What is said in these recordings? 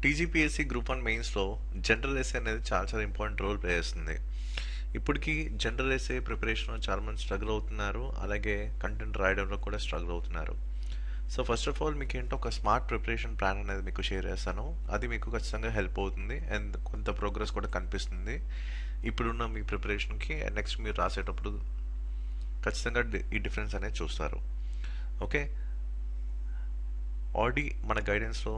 TGPSC group 1 మెయిన్స్లో general essay అనేది చాలా చాలా ఇంపార్టెంట్ రోల్ ప్లే చేస్తుంది. ఇప్పటికీ జనరల్ ఎస్ఏ ప్రిపరేషన్లో చాలా మంది స్ట్రగుల్ అవుతున్నారు, అలాగే కంటెంట్ రాయడంలో కూడా స్ట్రగుల్ అవుతున్నారు. సో ఫస్ట్ ఆఫ్ ఆల్ మీకు ఏంటో ఒక స్మార్ట్ ప్రిపరేషన్ ప్లాన్ అనేది మీకు షేర్ చేస్తాను. అది మీకు ఖచ్చితంగా హెల్ప్ అవుతుంది అండ్ కొంత ప్రోగ్రెస్ కూడా కనిపిస్తుంది ఇప్పుడున్న మీ ప్రిపరేషన్కి. అండ్ నెక్స్ట్ మీరు రాసేటప్పుడు ఖచ్చితంగా ఈ డిఫరెన్స్ అనేది చూస్తారు. ఓకే, ఆల్రెడీ మన గైడెన్స్లో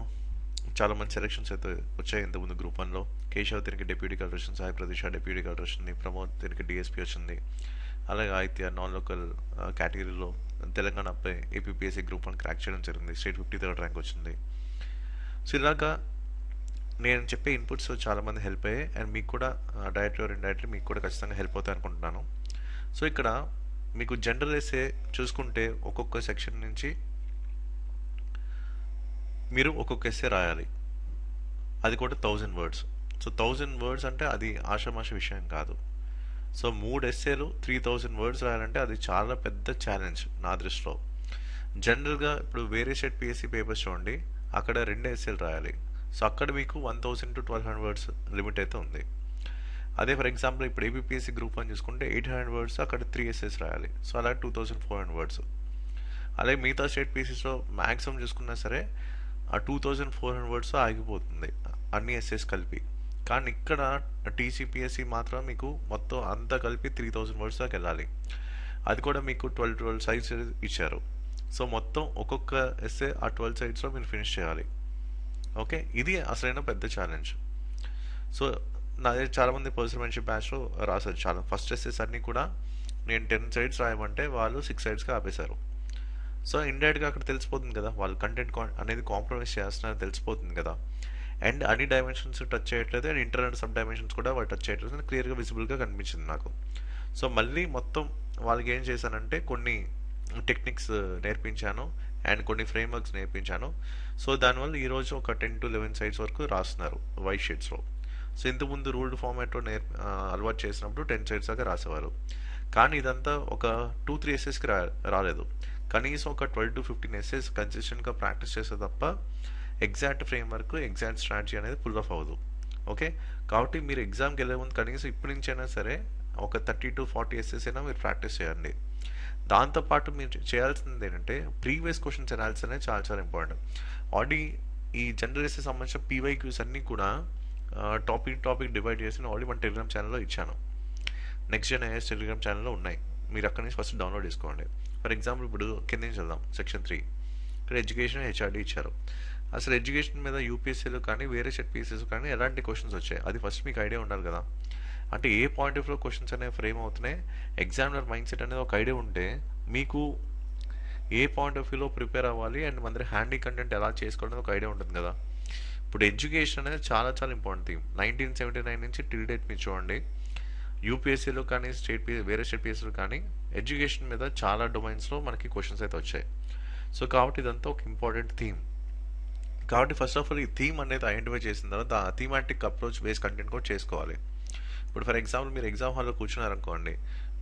చాలా మంచి సెలెక్షన్స్ అయితే వచ్చాయి ఇంతకుముందు గ్రూప్ 1లో. కేశవ్ దీనికి డెప్యూటీ కలెక్టర్ వచ్చింది, సాయి ప్రదీష డెప్యూటీ కలెక్టర్ వచ్చింది, ప్రమోద్ దీనికి డిఎస్పీ వచ్చింది, అలాగే ఆదిత్య నాన్ లోకల్ కేటగిరీలో Telangana apply APPSC group 1 crack చేయడం జరిగింది, స్టేట్ 53rd ర్యాంక్ వచ్చింది. సో ఇలాగా నేను చెప్పే ఇన్పుట్స్ చాలామంది హెల్ప్ అయ్యాయి అండ్ మీకు కూడా డైరెక్ట్లీ ఆర్ ఇండైరెక్ట్లీ మీకు కూడా ఖచ్చితంగా హెల్ప్ అవుతాయి అనుకుంటున్నాను. సో ఇక్కడ మీకు జనరల్ ఎస్ఏ చూసుకుంటే ఒక్కొక్క సెక్షన్ నుంచి మీరు ఒక్కొక్క ఎస్సే రాయాలి, అది కూడా 1000 వర్డ్స్. సో 1000 వర్డ్స్ అంటే అది ఆషామాష విషయం కాదు. సో 3 ఎస్సేలు 3000 వర్డ్స్ రాయాలంటే అది చాలా పెద్ద ఛాలెంజ్ నా దృష్టిలో. జనరల్గా ఇప్పుడు వేరే స్టేట్ పిఎస్సి పేపర్స్ చూడండి, అక్కడ 2 ఎస్సేలు రాయాలి. సో అక్కడ మీకు 1000 to 1200 వర్డ్స్ లిమిట్ అయితే ఉంది. అదే ఫర్ ఎగ్జాంపుల్ ఇప్పుడు ఏపీపీఎస్సీ గ్రూప్ 1 చూసుకుంటే 800 వర్డ్స్, అక్కడ 3 ఎస్సేస్ రాయాలి. సో అలా 2400 వర్డ్స్. అలాగే మిగతా స్టేట్ పీసెస్లో మ్యాక్సిమం చూసుకున్నా సరే ఆ 2400 వర్డ్స్ ఆగిపోతుంది అన్ని ఎస్ఎస్ కలిపి. కానీ ఇక్కడ టీసీపీఎస్సీ మాత్రం మీకు మొత్తం అంతా కలిపి 3000 వర్డ్స్ దాకా వెళ్ళాలి. అది కూడా మీకు 12 సైడ్స్ ఇచ్చారు. సో మొత్తం ఒక్కొక్క ఎస్ఏ ఆ 12 సైడ్స్లో మీరు ఫినిష్ చేయాలి. ఓకే, ఇది అసలైన పెద్ద ఛాలెంజ్. సో నా దగ్గర చాలామంది పర్సనల్ మెంటర్షిప్ బ్యాచ్లో రాశారు. చాలా ఫస్ట్ ఎస్ఎస్ అన్నీ కూడా నేను 10 సైడ్స్ రాయమంటే వాళ్ళు 6 సైడ్స్గా ఆపేశారు. సో ఇండైరెక్ట్గా అక్కడ తెలిసిపోతుంది కదా వాళ్ళు కంటెంట్ అనేది కాంప్రమైజ్ చేస్తున్నారని తెలిసిపోతుంది కదా. అండ్ అన్ని డైమెన్షన్స్ టచ్ చేయట్లేదు అండ్ ఇంటర్నల్ సబ్ డైమెన్షన్స్ కూడా వాళ్ళు టచ్ చేయట్లేదు అని క్లియర్గా విజిబుల్గా కనిపించింది నాకు. సో మళ్ళీ మొత్తం వాళ్ళకి ఏం చేశానంటే కొన్ని టెక్నిక్స్ నేర్పించాను అండ్ కొన్ని ఫ్రేమ్వర్క్స్ నేర్పించాను. సో దానివల్ల ఈరోజు ఒక 10 to 11 సైడ్స్ వరకు రాస్తున్నారు వైట్ షీట్స్లో. సో ఇంతకుముందు రూల్డ్ ఫార్మాట్లో అలవాటు చేసినప్పుడు 10 సైడ్స్ దాకా రాసేవారు. కానీ ఇదంతా ఒక 2-3 ఎస్ఎస్కి రాలేదు. కనీసం ఒక 12 to 15 ఎస్ఎస్ కన్సిస్టెంట్గా ప్రాక్టీస్ చేస్తే తప్ప ఎగ్జాక్ట్ ఫ్రేమ్వర్క్ ఎగ్జాక్ట్ స్ట్రాటజీ అనేది పుల్ ఆఫ్ అవ్వదు. ఓకే, కాబట్టి మీరు ఎగ్జామ్కి వెళ్ళే ముందు కనీసం ఇప్పటి నుంచి అయినా సరే ఒక 30 to 40 ఎస్ఎస్ అయినా మీరు ప్రాక్టీస్ చేయండి. దాంతోపాటు మీరు చేయాల్సింది ఏంటంటే ప్రీవియస్ క్వశ్చన్స్ అనాలిసిస్ అనేది చాలా చాలా ఇంపార్టెంట్. ఆల్రెడీ ఈ జనరల్ ఎస్ఏ సంబంధించిన పీవైక్యూస్ అన్నీ కూడా టాపిక్ డివైడ్ చేసి ఆల్రెడీ మన టెలిగ్రామ్ ఛానల్లో ఇచ్చాను. నెక్స్ట్ జన్ ఐఏఎస్ టెలిగ్రామ్ ఛానల్లో ఉన్నాయి, మీరు అక్కడి నుంచి ఫస్ట్ డౌన్లోడ్ చేసుకోండి. ఫర్ ఎగ్జాంపుల్ ఇప్పుడు కింద నుంచి వెళ్దాం, సెక్షన్ 3 ఇక్కడ ఎడ్యుకేషన్ హెచ్ఆర్డీ ఇచ్చారు. అసలు ఎడ్యుకేషన్ మీద యూపీఎస్సీలో కానీ వేరే సెట్ పీసెస్ కానీ ఎలాంటి క్వశ్చన్స్ వచ్చాయి అది ఫస్ట్ మీకు ఐడియా ఉండాలి కదా. అంటే ఏ పాయింట్ ఆఫ్ వ్యూ క్వశ్చన్స్ అనేవి ఫ్రేమ్ అవుతున్నాయి, ఎగ్జామినర్ మైండ్ సెట్ అనేది ఒక ఐడియా ఉంటే మీకు ఏ పాయింట్ ఆఫ్ వ్యూలో ప్రిపేర్ అవ్వాలి అండ్ మన దగ్గర హ్యాండీ కంటెంట్ ఎలా చేసుకోవాలని ఒక ఐడియా ఉంటుంది కదా. ఇప్పుడు ఎడ్యుకేషన్ అనేది చాలా చాలా ఇంపార్టెంట్ థీమ్. 1979 నుంచి టిల్ డేట్ మీరు చూడండి, యూపీఎస్సీలో కానీ వేరే స్టేట్ పిఎస్సీలో కానీ ఎడ్యుకేషన్ మీద చాలా డొమైన్స్లో మనకి క్వశ్చన్స్ అయితే వచ్చాయి. సో కాబట్టి ఇదంతా ఒక ఇంపార్టెంట్ థీమ్. కాబట్టి ఫస్ట్ ఆఫ్ ఆల్ ఈ థీమ్ అనేది ఐడెంటిఫై చేసిన తర్వాత ఆ థీమాటిక్ అప్రోచ్ బేస్ కంటెంట్ కూడా చేసుకోవాలి. ఇప్పుడు ఫర్ ఎగ్జాంపుల్ మీరు ఎగ్జామ్ హాల్లో కూర్చున్నారనుకోండి,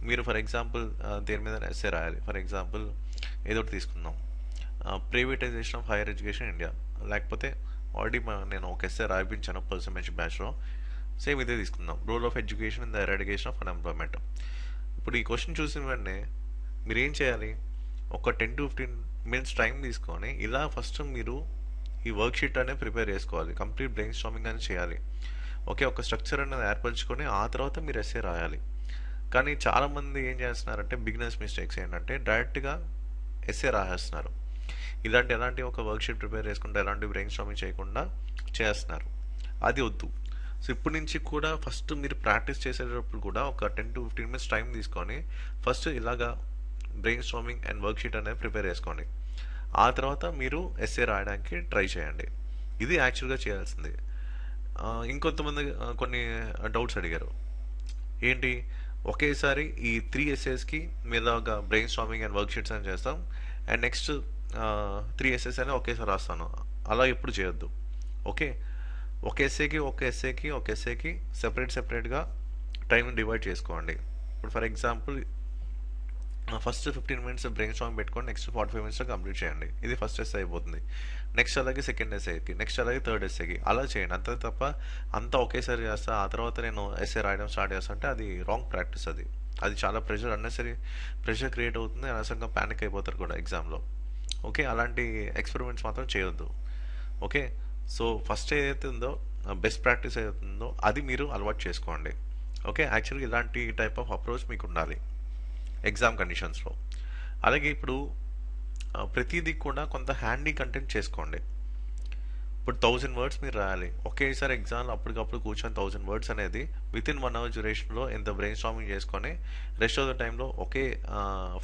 మీరు ఫర్ ఎగ్జాంపుల్ దేని మీద ఎస్సే రాయాలి. ఫర్ ఎగ్జాంపుల్ ఏదో ఒకటి తీసుకుందాం, privatisation of higher education India, లేకపోతే ఆల్రెడీ నేను ఒక ఎస్సే రాయించాను పర్సనల్ మెంటర్షిప్ బ్యాచ్లో, సేమ్ ఇదే తీసుకుందాం, role of education in the eradication of unemployment. ఇప్పుడు ఈ క్వశ్చన్ చూసిన వెంటనే మీరు ఏం చేయాలి, ఒక 10 to 15 minutes టైం తీసుకొని ఇలా ఫస్ట్ మీరు ఈ వర్క్ షీట్ అనేది ప్రిపేర్ చేసుకోవాలి, కంప్లీట్ బ్రెయిన్ స్టార్మింగ్ అనేది చేయాలి. ఓకే, ఒక స్ట్రక్చర్ అనేది ఏర్పరచుకొని ఆ తర్వాత మీరు ఎస్సే రాయాలి. కానీ చాలామంది ఏం చేస్తున్నారంటే బిగినర్స్ మిస్టేక్స్ ఏంటంటే డైరెక్ట్గా ఎస్సే రాసేస్తున్నారు. ఎలాంటి ఒక వర్క్ షీట్ ప్రిపేర్ చేసుకుంటే ఎలాంటి బ్రెయిన్ స్టార్మింగ్ చేయకుండా చేస్తున్నారు, అది వద్దు. సో ఇప్పటి నుంచి కూడా ఫస్ట్ మీరు ప్రాక్టీస్ చేసేటప్పుడు కూడా ఒక 10 to 15 minutes టైం తీసుకొని ఫస్ట్ ఇలాగా brain storming and work sheet అనేది ప్రిపేర్ చేసుకోండి. ఆ తర్వాత మీరు ఎస్సే రాయడానికి ట్రై చేయండి. ఇది యాక్చువల్గా చేయాల్సింది. ఇంకొంతమంది కొన్ని డౌట్స్ అడిగారు, ఏంటి ఒకేసారి ఈ 3 ఎస్ఏస్కి మీద ఒక brain storming and work sheets అని చేస్తాం అండ్ నెక్స్ట్ 3 ఎస్ఏస్ అని ఒకేసారి రాస్తాను, అలా ఎప్పుడు చేయొద్దు. ఓకే, ఒక ఎస్ఏకి సెపరేట్గా టైం డివైడ్ చేసుకోండి. ఇప్పుడు for example first 15 minutes brain Storm పెట్టుకొని నెక్స్ట్ 45 minutesలో కంప్లీట్ చేయండి. ఇది ఫస్ట్ ఎస్ఏ అయిపోతుంది. నెక్స్ట్ అలాగే సెకండ్ ఎస్ఏకి, నెక్స్ట్ అలాగే థర్డ్ ఎస్ఏకి అలా చేయండి. అంతే తప్ప అంతా ఒకేసారి చేస్తా ఆ తర్వాత నేను ఎస్ఏ రాయడం స్టార్ట్ చేస్తా అంటే అది రాంగ్ ప్రాక్టీస్. అది చాలా ప్రెషర్, అన్నెసరీ ప్రెషర్ క్రియేట్ అవుతుంది. అనవసరంగా ప్యానిక్ అయిపోతారు కూడా ఎగ్జామ్లో. ఓకే, అలాంటి ఎక్స్పెరిమెంట్స్ మాత్రం చేయొద్దు. ఓకే, సో ఫస్ట్ ఏదైతే ఉందో బెస్ట్ ప్రాక్టీస్ ఏదైతే ఉందో అది మీరు అలవాటు చేసుకోండి. ఓకే, యాక్చువల్గా ఇలాంటి టైప్ ఆఫ్ అప్రోచ్ మీకు ఉండాలి ఎగ్జామ్ కండిషన్స్లో. అలాగే ఇప్పుడు ప్రతిదీ కూడా కొంత హ్యాండీ కంటెంట్ చేసుకోండి. ఇప్పుడు 1000 words మీరు రాయాలి ఒకేసారి ఎగ్జామ్లో. అప్పటికప్పుడు కూర్చొని 1000 words అనేది విత్ ఇన్ 1 hour డ్యూరేషన్లో ఎంత బ్రెయిన్ స్టార్మింగ్ చేసుకొని రెస్ట్ ఆఫ్ ద టైంలో ఒకే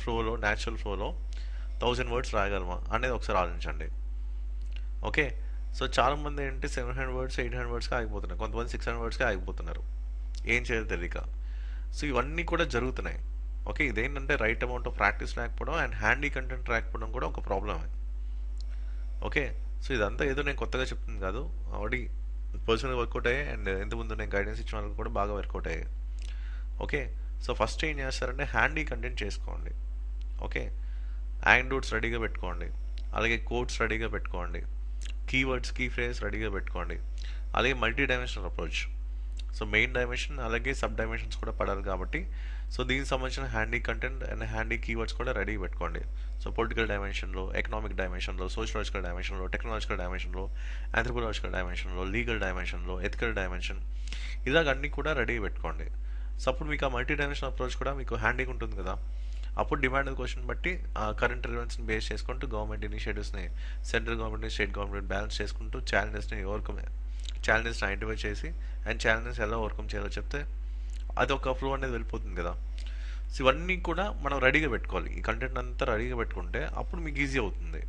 ఫ్లోలో, న్యాచురల్ ఫ్లోలో 1000 words రాయగలమా అనేది ఒకసారి ఆలోచించండి. ఓకే, సో చాలామంది ఏంటంటే 700 words 800 wordsకి ఆగిపోతున్నారు, కొంతమంది 600 wordsకి ఆగిపోతున్నారు, ఏం చేయాలి తెలియక. సో ఇవన్నీ కూడా జరుగుతున్నాయి. ఓకే, ఇదేంటంటే రైట్ అమౌంట్ ఆఫ్ ప్రాక్టీస్ లేకపోవడం అండ్ హ్యాండీ కంటెంట్ లేకపోవడం కూడా ఒక ప్రాబ్లమే. ఓకే, సో ఇదంతా ఏదో నేను కొత్తగా చెప్తుంది కాదు, ఆల్రెడీ పర్సనల్గా వర్కౌట్ అయ్యాయి అండ్ ఇంతకుముందు నేను గైడెన్స్ ఇచ్చిన వాళ్ళకి కూడా బాగా వర్కౌట్ అయ్యాయి. ఓకే, సో ఫస్ట్ ఏం చేస్తారంటే హ్యాండీ కంటెంట్ చేసుకోండి. ఓకే, యాండ్రోడ్స్ రెడీగా పెట్టుకోండి, అలాగే కోడ్స్ రెడీగా పెట్టుకోండి, కీవర్డ్స్ కీ ఫ్రేజ్ రెడీగా పెట్టుకోండి, అలాగే multi dimensional approach. So main dimension అలాగే సబ్ డైమెన్షన్స్ కూడా పడాలి కాబట్టి సో దీనికి సంబంధించిన handy content and handy keywords కూడా రెడీ పెట్టుకోండి. సో పొలిటికల్ డైమెన్షన్లో, ఎకనామిక్ డైమెన్షన్లో, సోషలాజికల్ డైమెన్షన్లో, టెక్నాలజికల్ డైమెన్షన్లో, ఆంథ్రోపోలాజికల్ డైమెన్షన్లో, లీగల్ డైమెన్షన్లో, ఎథికల్ డైమెన్షన్, ఇలాగ అన్నీ కూడా రెడీ పెట్టుకోండి. సో అప్పుడు మీకు ఆ మల్టీ డైమెన్షనల్ అప్రోచ్ కూడా మీకు హ్యాండీగా ఉంటుంది కదా. అప్పుడు డిమాండ్ క్వశ్చన్ బట్టి కరెంట్ రిలవెన్స్ని బేస్ చేసుకుంటూ గవర్నమెంట్ ఇనిషియేటివ్స్ని, central government state government balance చేసుకుంటూ ఛాలెంజెస్ని ఐడెంటిఫై చేసి అండ్ ఛాలెంజెస్ ఎలా ఓవర్కమ్ చేయాలో చెప్తే అది ఒక ఫ్లో అనేది వెళ్ళిపోతుంది కదా. సో ఇవన్నీ కూడా మనం రెడీగా పెట్టుకోవాలి. ఈ కంటెంట్ అంతా రెడీగా పెట్టుకుంటే అప్పుడు మీకు ఈజీ అవుతుంది.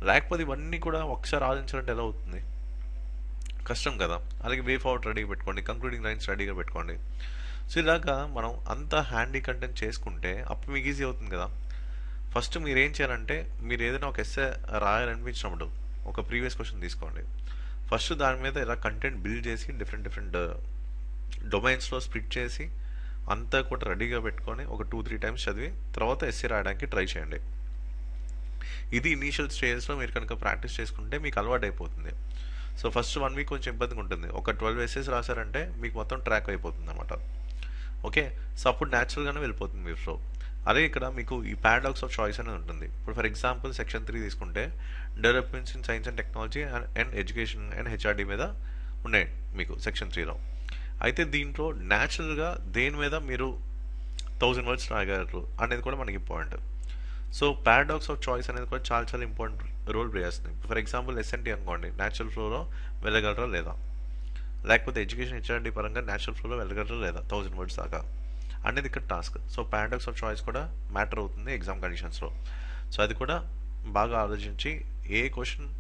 లేకపోతే ఇవన్నీ కూడా ఒకసారి ఆలోచించాలంటే ఎలా అవుతుంది, కష్టం కదా. అలాగే వే ఫార్వర్డ్ రెడీగా పెట్టుకోండి, కంక్లూడింగ్ లైన్స్ రెడీగా పెట్టుకోండి. సో ఇలాగా మనం అంతా హ్యాండీ కంటెంట్ చేసుకుంటే అప్పుడు మీకు ఈజీ అవుతుంది కదా. ఫస్ట్ మీరు ఏం చేయాలంటే మీరు ఏదైనా ఒక ఎస్సే రాయాలనిపించినప్పుడు ఒక ప్రీవియస్ క్వశ్చన్ తీసుకోండి. ఫస్ట్ దాని మీద ఇలా కంటెంట్ బిల్డ్ చేసి డిఫరెంట్ డొమైన్స్లో స్ప్లిట్ చేసి అంతా కూడా రెడీగా పెట్టుకొని ఒక 2-3 times చదివి తర్వాత ఎస్సే రాయడానికి ట్రై చేయండి. ఇది ఇనీషియల్ స్టేజెస్లో మీరు కనుక ప్రాక్టీస్ చేసుకుంటే మీకు అలవాటు అయిపోతుంది. సో ఫస్ట్ 1 week కొంచెం ఇబ్బందిగా ఉంటుంది. ఒక 12 essays రాశారంటే మీకు మొత్తం ట్రాక్ అయిపోతుంది అనమాట. ఓకే, సో అప్పుడు న్యాచురల్గానే వెళ్ళిపోతుంది మీ ఫ్లో. అదే ఇక్కడ మీకు ఈ పారాడాక్స్ ఆఫ్ చాయిస్ అనేది ఉంటుంది. ఇప్పుడు ఫర్ ఎగ్జాంపుల్ సెక్షన్ 3 తీసుకుంటే developments in science and technology and education and HRD మీద ఉన్నాయి మీకు సెక్షన్ 3లో. అయితే దీంట్లో న్యాచురల్గా దేని మీద మీరు 1000 words రాయగలరు అనేది కూడా మనకి important. So paradox of choice అనేది కూడా చాలా చాలా ఇంపార్టెంట్ రోల్ ప్లే చేస్తుంది. ఫర్ ఎగ్జాంపుల్ ఎస్ఎన్టీ అనుకోండి, న్యాచురల్ ఫ్లోలో వెళ్ళగలరా లేదా, లేకపోతే ఎడ్యుకేషన్ హెచ్ఆర్డి పరంగా న్యాచురల్ ఫ్లోలో వెళ్ళగలరా లేదా 1000 words దాకా అనేది ఇక్కడ task. So paradox of choice కూడా మ్యాటర్ అవుతుంది ఎగ్జామ్ కండిషన్స్లో. సో అది కూడా బాగా ఆలోచించి ఏ క్వశ్చన్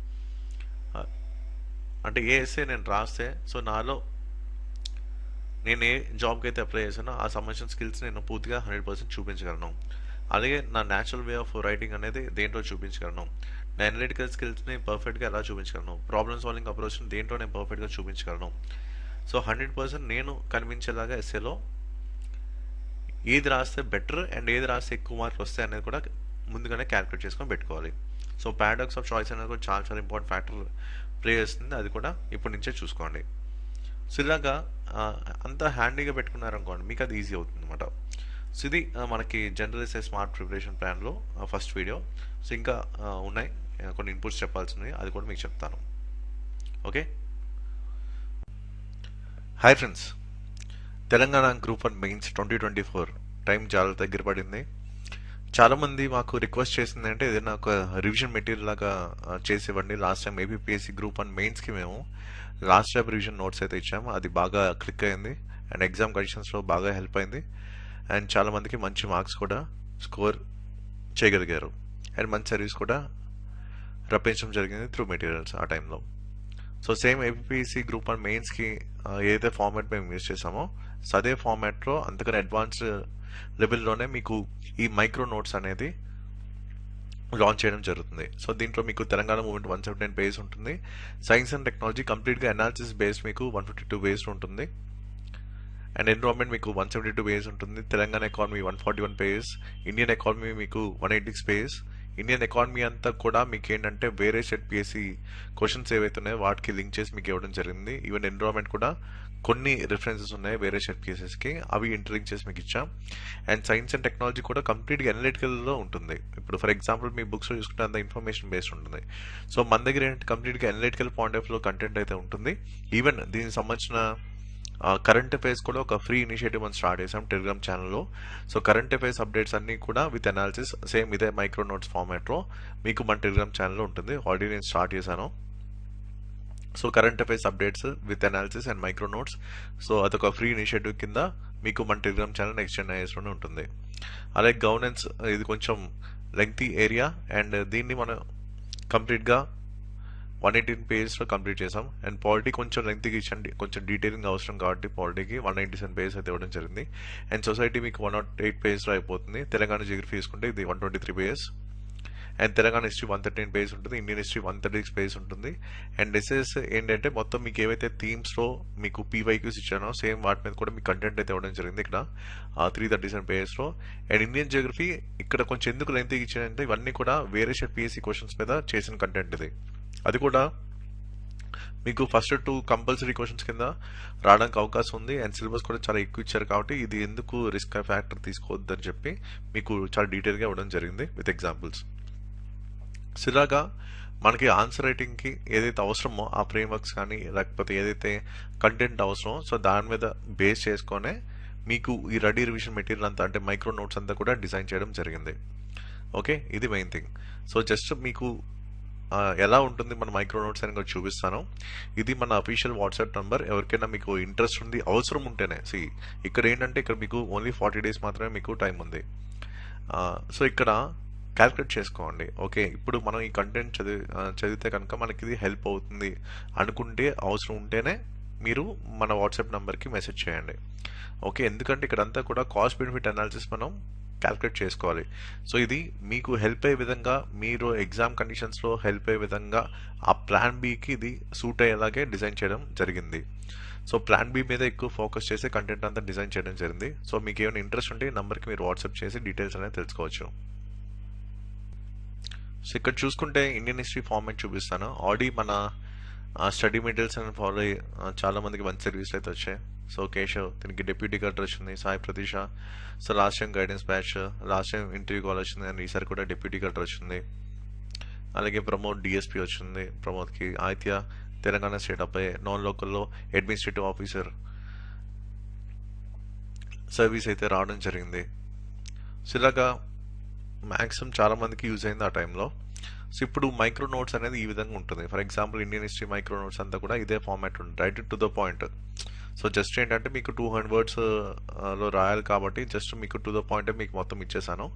అంటే ఏ ఎస్సే నేను రాస్తే సో నాలో నేను ఏ జాబ్కి అయితే అప్లై చేశానో ఆ సంబంధించిన స్కిల్స్ నేను పూర్తిగా 100% చూపించగలను. అలాగే నా న్యాచురల్ వే ఆఫ్ రైటింగ్ అనేది దేంట్లో చూపించగలను, నా అనలిటికల్ స్కిల్స్ని పర్ఫెక్ట్గా ఎలా చూపించగలను, ప్రాబ్లమ్ సాల్వింగ్ అప్రోచ్ని దేంట్లో నేను పర్ఫెక్ట్గా చూపించగలను. సో 100% నేను కనిపించేలాగా ఎస్సేలో ఏది రాస్తే బెటర్ అండ్ ఏది రాస్తే ఎక్కువ మార్కులు వస్తాయి అనేది కూడా ముందుగానే క్యాలిక్యులేట్ చేసుకొని పెట్టుకోవాలి. సో పారాడాక్స్ ఆఫ్ చాయిస్ అనేది కూడా చాలా చాలా ఇంపార్టెంట్ ఫ్యాక్టర్ ప్లే చేస్తుంది. అది కూడా ఇప్పటి నుంచే చూసుకోండి. సో ఇలాగా అంతా హ్యాండీగా పెట్టుకున్నారనుకోండి మీకు అది ఈజీ అవుతుంది అనమాట. సో ఇది మనకి జనరల్ ఎస్ఏ స్మార్ట్ ప్రిపరేషన్ ప్లాన్లో ఫస్ట్ వీడియో. సో ఇంకా ఉన్నాయి కొన్ని ఇన్పుట్స్ చెప్పాల్సినవి, అది కూడా మీకు చెప్తాను. Okay, hi friends, Telangana group 1 mains 2024 time చాలా దగ్గర పడింది. చాలామంది మాకు రిక్వెస్ట్ చేసింది అంటే ఏదైనా ఒక రివిజన్ మెటీరియల్ లాగా చేసివ్వండి. లాస్ట్ టైం ఏపీపీఎస్సీ గ్రూప్ 1 మెయిన్స్కి మేము లాస్ట్ టైం రివిజన్ నోట్స్ అయితే ఇచ్చాము, అది బాగా క్లిక్ అయింది అండ్ ఎగ్జామ్ కండిషన్స్లో బాగా హెల్ప్ అయింది అండ్ చాలామందికి మంచి మార్క్స్ కూడా స్కోర్ చేయగలిగారు అండ్ మంచి సర్వీస్ కూడా రప్పించడం జరిగింది త్రూ మెటీరియల్స్ ఆ టైంలో. సో సేమ్ ఏపీపీఎస్సీ గ్రూప్ 1 మెయిన్స్కి ఏదైతే ఫార్మాట్ మేము యూజ్ చేసామో సో అదే ఫార్మాట్లో అంతకన్నా అడ్వాన్స్డ్ లెవెల్లోనే మీకు ఈ మైక్రో నోట్స్ అనేది లాంచ్ చేయడం జరుగుతుంది. సో దీంట్లో మీకు తెలంగాణ మూవ్మెంట్ 179 పేజ్ ఉంటుంది, సైన్స్ అండ్ టెక్నాలజీ కంప్లీట్గా అనాలిసిస్ బేస్డ్ మీకు 152 పేజ్ ఉంటుంది అండ్ ఎన్విరాన్మెంట్ మీకు 172 పేజెస్ ఉంటుంది. Telangana economy 141 pages, Indian economy మీకు 186 పేజెస్. ఇండియన్ ఎకానమీ అంతా కూడా మీకు ఏంటంటే వేరే సెట్ పిఎస్సి క్వశ్చన్స్ ఏవైతే ఉన్నాయో వాటికి లింక్ చేసి మీకు ఇవ్వడం జరిగింది. ఈవెన్ ఎన్విరాన్మెంట్ కూడా కొన్ని రిఫరెన్సెస్ ఉన్నాయి వేరే సెట్ పిఎస్ఎస్కి, అవి ఇంటర్లింక్ చేసి మీకు ఇచ్చాం. అండ్ సైన్స్ అండ్ టెక్నాలజీ కూడా కంప్లీట్గా అనలిటికల్లో ఉంటుంది. ఇప్పుడు ఫర్ ఎగ్జాంపుల్ మీ బుక్స్లో చూసుకుంటే అంత ఇన్ఫర్మేషన్ బేస్డ్ ఉంటుంది. సో మన దగ్గర ఏంటంటే కంప్లీట్గా అనలిటికల్ పాయింట్ ఆఫ్ లో కంటెంట్ అయితే ఉంటుంది. ఈవెన్ దీనికి సంబంధించిన కరెంట్ అఫైర్స్ కూడా ఒక ఫ్రీ ఇనిషియేటివ్ మనం స్టార్ట్ చేసాం టెలిగ్రామ్ ఛానల్లో. సో కరెంట్ అఫైర్స్ అప్డేట్స్ అన్ని కూడా విత్ అనాలిసిస్ సేమ్ ఇదే మైక్రో నోట్స్ ఫార్మాట్లో మీకు మన టెలిగ్రామ్ ఛానల్లో ఉంటుంది. ఆల్రెడీ నేను స్టార్ట్ చేశాను. So current affairs updates with analysis and micro notes, so అదొక ఫ్రీ ఇనిషియేటివ్ కింద మీకు మన టెలిగ్రామ్ ఛానల్ నెక్స్ట్ జెన్ ఐఎస్లోనే ఉంటుంది. అలాగే గవర్నెన్స్ ఇది కొంచెం లెంగ్తీ ఏరియా, అండ్ దీన్ని మనం కంప్లీట్గా 118 పేజెస్లో కంప్లీట్ చేసాం. అండ్ పాలిటీ కొంచెం లెంగ్త్కి ఇచ్చండి, కొంచెం డీటెయిలింగ్ అవసరం కాబట్టి పాలిటీకి 197 పేజెస్ అయితే ఇవ్వడం జరిగింది. అండ్ సొసైటీ మీకు 108 పేజెస్లో అయిపోతుంది. తెలంగాణ జియోగ్రఫీ తీసుకుంటే ఇది 123 pages. And Telangana history 113 pages ఉంటుంది. ఇండియన్ హిస్టరీ 136 పేజెస్ ఉంటుంది. అండ్ ఎస్ఎస్ ఏంటంటే మొత్తం మీకు ఏవైతే థీమ్స్లో మీకు పీవైక్యూస్ ఇచ్చానో సేమ్ వాటి మీద కూడా మీకు కంటెంట్ అయితే ఇవ్వడం జరిగింది ఇక్కడ 337 పేజెస్లో. అండ్ ఇండియన్ జియోగ్రఫీ ఇక్కడ కొంచెం ఎందుకు లెంగ్త్కి ఇచ్చానంటే ఇవన్నీ కూడా వేరే షెట్ పిఎస్సి క్వశ్చన్స్ మీద చేసిన కంటెంట్ ఇది. అది కూడా మీకు ఫస్ట్ 2 కంపల్సరీ క్వశ్చన్స్ కింద రావడానికి అవకాశం ఉంది. అండ్ సిలబస్ కూడా చాలా ఎక్కువ ఇచ్చారు కాబట్టి ఇది ఎందుకు రిస్క్ ఫ్యాక్టర్ తీసుకోవద్దని చెప్పి మీకు చాలా డీటెయిల్గా ఇవ్వడం జరిగింది విత్ ఎగ్జాంపుల్స్. సిరాగా మనకి ఆన్సర్ రైటింగ్కి ఏదైతే అవసరమో ఆ ఫ్రేమ్వర్క్స్ కానీ లేకపోతే ఏదైతే కంటెంట్ అవసరమో సో దాని మీద బేస్ చేసుకొనే మీకు ఈ రెడీ రివిజన్ మెటీరియల్ అంతా అంటే మైక్రో నోట్స్ అంతా కూడా డిజైన్ చేయడం జరిగింది. ఓకే, ఇది మెయిన్ థింగ్. సో జస్ట్ మీకు ఎలా ఉంటుంది మన మైక్రో నోట్స్ అని చూపిస్తాను. ఇది మన అఫీషియల్ వాట్సాప్ నంబర్. ఎవరికైనా మీకు ఇంట్రెస్ట్ ఉంది అవసరం ఉంటేనే ఇక్కడ ఏంటంటే ఇక్కడ మీకు ఓన్లీ 40 days మాత్రమే మీకు టైం ఉంది. సో ఇక్కడ క్యాల్కులేట్ చేసుకోండి. ఓకే, ఇప్పుడు మనం ఈ కంటెంట్ చదివితే కనుక మనకి ఇది హెల్ప్ అవుతుంది అనుకుంటే అవసరం ఉంటేనే మీరు మన వాట్సాప్ నెంబర్కి మెసేజ్ చేయండి. ఓకే, ఎందుకంటే ఇక్కడంతా కూడా కాస్ట్ బెనిఫిట్ అనాలిసిస్ మనం క్యాల్కులేట్ చేసుకోవాలి. సో ఇది మీకు హెల్ప్ అయ్యే విధంగా, మీరు ఎగ్జామ్ కండిషన్స్లో హెల్ప్ అయ్యే విధంగా ఆ ప్లాన్ బికి ఇది సూట్ అయ్యేలాగే డిజైన్ చేయడం జరిగింది. సో ప్లాన్ బి మీద ఎక్కువ ఫోకస్ చేసి కంటెంట్ అంతా డిజైన్ చేయడం జరిగింది. సో మీకు ఏమైనా ఇంట్రెస్ట్ ఉంటే ఈ నెంబర్కి మీరు వాట్సాప్ చేసి డీటెయిల్స్ అనేది తెలుసుకోవచ్చు. సో ఇక్కడ చూసుకుంటే ఇండియన్ హిస్టరీ ఫార్మాట్ చూపిస్తాను. ఆల్రెడీ మన స్టడీ మెటీరియల్స్ అని ఫాలో అయ్యి చాలా మందికి మంచి సర్వీస్లు అయితే వచ్చాయి. సో కేశవ్ దీనికి డిప్యూటీ కలెక్టర్ వచ్చింది, Sai Pratisha so last time guidance batch, last time interview call వచ్చింది అండ్ ఈసారి కూడా డిప్యూటీ కలెక్టర్ వచ్చింది. అలాగే ప్రమోద్ డిఎస్పీ వచ్చింది, ప్రమోద్కి ఆదిత్య తెలంగాణ స్టేట్ అబ్బాయి నాన్ లోకల్లో అడ్మినిస్ట్రేటివ్ ఆఫీసర్ సర్వీస్ అయితే రావడం జరిగింది. సో ఇలాగా మ్యాక్సిమం చాలా మందికి యూజ్ అయింది ఆ టైంలో. సో ఇప్పుడు మైక్రో నోట్స్ అనేది ఈ విధంగా ఉంటుంది. For example Indian history micro notes అంతా కూడా ఇదే ఫార్మాట్ ఉంటుంది, right to the point. So just ఏంటంటే మీకు 200 words లో రాయాలి కాబట్టి జస్ట్ మీకు టు ద పాయింట్ మీకు మొత్తం ఇచ్చేసాను.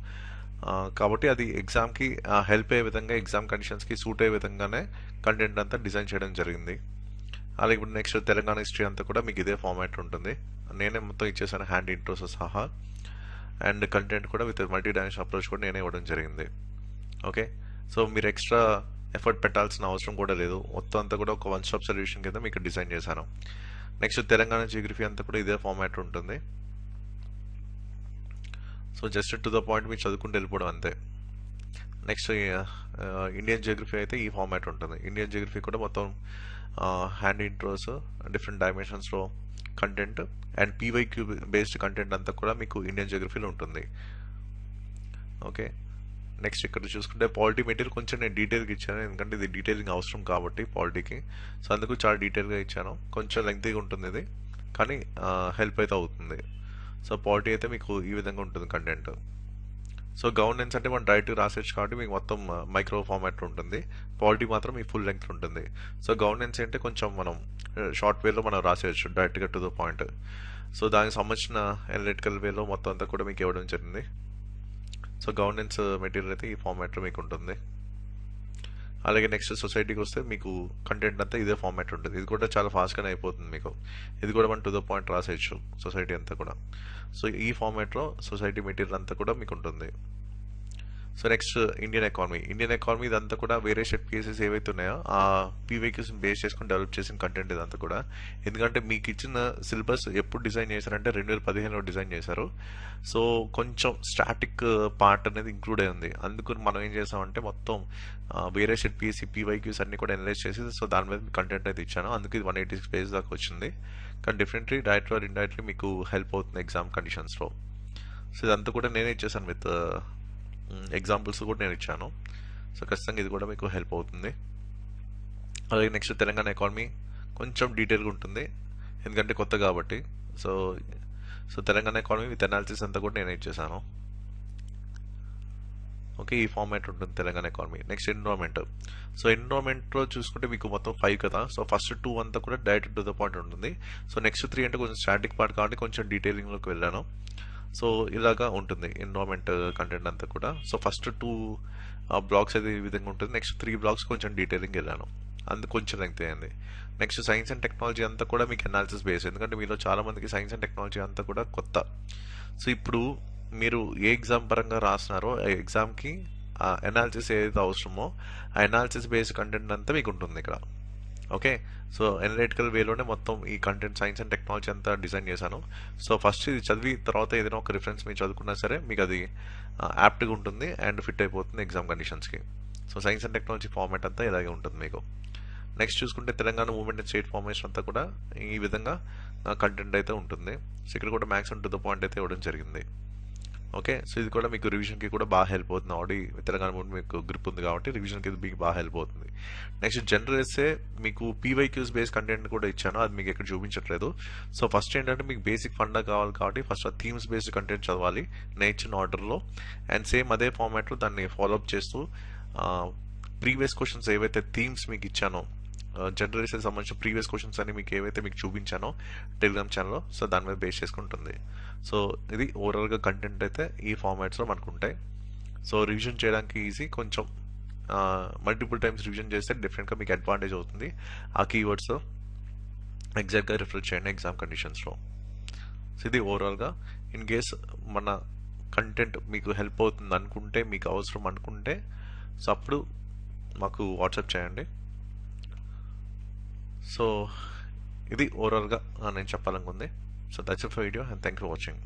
కాబట్టి అది ఎగ్జామ్కి హెల్ప్ అయ్యే విధంగా, ఎగ్జామ్ కండిషన్స్కి సూట్ అయ్యే విధంగానే కంటెంట్ అంతా డిజైన్ చేయడం జరిగింది. అలాగే ఇప్పుడు నెక్స్ట్ తెలంగాణ హిస్టరీ అంతా కూడా మీకు ఇదే ఫార్మాట్ ఉంటుంది. నేనే మొత్తం ఇచ్చేసాను హ్యాండ్ ఇంట్రోస్ సహా. అండ్ కంటెంట్ కూడా విత్ మల్టీ డైమెన్షన్ అప్రోచ్ కూడా నేనే ఇవ్వడం జరిగింది. ఓకే, సో మీరు ఎక్స్ట్రా ఎఫర్ట్ పెట్టాల్సిన అవసరం కూడా లేదు. మొత్తం అంతా కూడా ఒక 1-stop సొల్యూషన్ కింద మీకు డిజైన్ చేశాను. నెక్స్ట్ తెలంగాణ జియోగ్రఫీ అంతా కూడా ఇదే ఫార్మాట్ ఉంటుంది. So just to the point మీరు చదువుకుంటూ వెళ్ళిపోవడం అంతే. నెక్స్ట్ ఇండియన్ జియోగ్రఫీ అయితే ఈ ఫార్మాట్ ఉంటుంది. ఇండియన్ జియోగ్రఫీ కూడా మొత్తం హ్యాండ్ ఇంట్రోస్, డిఫరెంట్ డైమెన్షన్స్లో content and PYQ based content అంతా కూడా మీకు ఇండియన్ జియోగ్రఫీలో ఉంటుంది. ఓకే, నెక్స్ట్ ఇక్కడ చూసుకుంటే పాలిటీ మెటీరియల్ కొంచెం నేను డీటెయిల్గా ఇచ్చాను, ఎందుకంటే ఇది డీటెయిలింగ్ అవసరం కాబట్టి పాలిటీకి. సో అందుకు చాలా డీటెయిల్గా ఇచ్చాను. కొంచెం లెంగ్తీగా ఉంటుంది ఇది, కానీ హెల్ప్ అయితే అవుతుంది. సో పాలిటీ అయితే మీకు ఈ విధంగా ఉంటుంది కంటెంట్. సో గవర్నెన్స్ అంటే మనం డైరెక్ట్ రాసేచ్చు కాబట్టి మీకు మొత్తం మైక్రో ఫార్మాట్ ఉంటుంది. పాలిటీ మాత్రం మీ ఫుల్ లెంగ్త్ ఉంటుంది. సో గవర్నెన్స్ అంటే కొంచెం మనం షార్ట్ వేలో మనం రాసేయచ్చు డైరెక్ట్గా టు ద పాయింట్. సో దానికి సంబంధించిన అనలిటికల్ వేలో మొత్తం అంతా కూడా మీకు ఇవ్వడం జరిగింది. సో గవర్నెన్స్ మెటీరియల్ అయితే ఈ ఫార్మాట్లో మీకు ఉంటుంది. అలాగే నెక్స్ట్ సొసైటీకి వస్తే మీకు కంటెంట్ అంతా ఇదే ఫార్మాట్ ఉంటుంది. ఇది కూడా చాలా ఫాస్ట్గానే అయిపోతుంది మీకు. ఇది కూడా మనం టు ద పాయింట్ రాసేయచ్చు సొసైటీ అంతా కూడా. సో ఈ ఫార్మాట్లో సొసైటీ మెటీరియల్ అంతా కూడా మీకు ఉంటుంది. సో నెక్స్ట్ ఇండియన్ ఎకానమీ ఇదంతా కూడా వేరే సెట్ పీసెస్ ఏవైతే ఉన్నాయో ఆ పీవైక్యూస్ బేస్ చేసుకుని డెవలప్ చేసిన కంటెంట్ ఇదంతా కూడా. ఎందుకంటే మీకు ఇచ్చిన సిలబస్ ఎప్పుడు డిజైన్ చేశారంటే 2015లో డిజైన్ చేశారు. సో కొంచెం స్టాటిక్ పార్ట్ అనేది ఇంక్లూడ్ అయి ఉంది. అందుకు మనం ఏం చేసామంటే మొత్తం వేరే సెట్ పీఎస్సీ పీవైక్యూస్ అన్ని కూడా అనలైజ్ చేసి సో దాని మీద కంటెంట్ అయితే ఇచ్చాను. అందుకు ఇది 186 పేజ్ దాకా వచ్చింది. కానీ డెఫినెట్లీ డైరెక్ట్ ఆర్ ఇండైరెక్ట్లీ మీకు హెల్ప్ అవుతుంది ఎగ్జామ్ కండిషన్స్లో. సో ఇదంతా కూడా నేనే ఇచ్చేసాను విత్ ఎగ్జాంపుల్స్ కూడా నేను ఇచ్చాను. సో ఖచ్చితంగా ఇది కూడా మీకు హెల్ప్ అవుతుంది. అలాగే నెక్స్ట్ తెలంగాణ ఎకానమీ కొంచెం డీటెయిల్గా ఉంటుంది ఎందుకంటే కొత్త కాబట్టి. So so Telangana economy with analysis అంతా కూడా నేను ఇచ్చేసాను. ఓకే, ఈ ఫార్మాట్ ఉంటుంది Telangana economy. Next environment. So ఎన్విరాన్మెంట్లో చూసుకుంటే మీకు మొత్తం 5 కదా. సో ఫస్ట్ 2 అంతా కూడా డైరెక్ట్ టు ద పాయింట్ ఉంటుంది. సో నెక్స్ట్ 3 అంటే కొంచెం స్టాటిక్ పార్ట్ కాబట్టి కొంచెం డీటెయిలింగ్లోకి వెళ్ళాను. సో ఇలాగా ఉంటుంది ఎన్విరాన్మెంట్ కంటెంట్ అంతా కూడా. సో ఫస్ట్ 2 బ్లాగ్స్ అయితే ఈ విధంగా ఉంటుంది. నెక్స్ట్ 3 బ్లాగ్స్ కొంచెం డీటెయిలింగ్ వెళ్ళాను, అందుకు కొంచెం లెంగ్త్ అయింది. నెక్స్ట్ సైన్స్ అండ్ టెక్నాలజీ అంతా కూడా మీకు అనాలిసిస్ బేస్, ఎందుకంటే మీలో చాలా మందికి సైన్స్ అండ్ టెక్నాలజీ అంతా కూడా కొత్త. సో ఇప్పుడు మీరు ఏ ఎగ్జామ్ పరంగా రాస్తున్నారో ఆ ఎగ్జామ్కి అనాలిసిస్ ఏదైతే అవసరమో ఆ అనాలిసిస్ బేస్డ్ కంటెంట్ అంతా మీకు ఉంటుంది ఇక్కడ. ఓకే, సో ఎనలిటికల్ వేలోనే మొత్తం ఈ కంటెంట్ సైన్స్ అండ్ టెక్నాలజీ అంతా డిజైన్ చేశాను. సో ఫస్ట్ ఇది చదివి తర్వాత ఏదైనా ఒక రిఫరెన్స్ మీరు చదువుకున్నా సరే మీకు అది యాప్ట్గా ఉంటుంది అండ్ ఫిట్ అయిపోతుంది ఎగ్జామ్ కండిషన్స్కి. So science and technology format అంతా ఇలాగే ఉంటుంది మీకు. నెక్స్ట్ చూసుకుంటే Telangana movement and state formation అంతా కూడా ఈ విధంగా కంటెంట్ అయితే ఉంటుంది. సో ఇక్కడ కూడా మ్యాక్సిమం టు ద పాయింట్ అయితే ఇవ్వడం జరిగింది. ఓకే, సో ఇది కూడా మీకు రివిజన్కి కూడా బాగా హెల్ప్ అవుతుంది. ఆల్రెడీ తెలంగాణ మూమెంట్ మీకు గ్రిప్ ఉంది కాబట్టి రివిజన్కి ఇది మీకు బాగా హెల్ప్ అవుతుంది. నెక్స్ట్ జనరల్ ఎస్సే మీకు పీవైక్యూస్ బేస్ కంటెంట్ కూడా ఇచ్చాను, అది మీకు ఎక్కడ చూపించట్లేదు. సో ఫస్ట్ ఏంటంటే మీకు బేసిక్ ఫండా కావాలి కాబట్టి ఫస్ట్ థీమ్స్ బేస్డ్ కంటెంట్ చదవాలి నేర్చిన ఆర్డర్లో. అండ్ సేమ్ అదే ఫార్మాట్లో దాన్ని ఫాలోఅప్ చేస్తూ ప్రీవియస్ క్వశ్చన్స్ ఏవైతే థీమ్స్ మీకు ఇచ్చానో జనరల్ ఎస్సే సంబంధించిన ప్రీవియస్ క్వశ్చన్స్ అని మీకు ఏవైతే మీకు చూపించానో టెలిగ్రామ్ ఛానల్లో, సో దాని మీద బేస్ చేసుకుంటుంది. సో ఇది ఓవరాల్గా కంటెంట్ అయితే ఈ ఫార్మాట్స్లో మనకు ఉంటాయి. సో రివిజన్ చేయడానికి ఈజీ, కొంచెం మల్టిపుల్ టైమ్స్ రివిజన్ చేస్తే డెఫినెట్గా మీకు అడ్వాంటేజ్ అవుతుంది. ఆ కీవర్డ్స్ ఎగ్జాక్ట్గా రిఫర్ చేయండి ఎగ్జామ్ కండిషన్స్లో. సో ఇది ఓవరాల్గా ఇన్ కేస్ మన కంటెంట్ మీకు హెల్ప్ అవుతుంది అనుకుంటే, మీకు అవసరం అనుకుంటే, సో అప్పుడు మాకు వాట్సాప్ చేయండి. సో ఇది ఓవరాల్గా నేను చెప్పాలనుకుంది. So that's it for video and thank you for watching.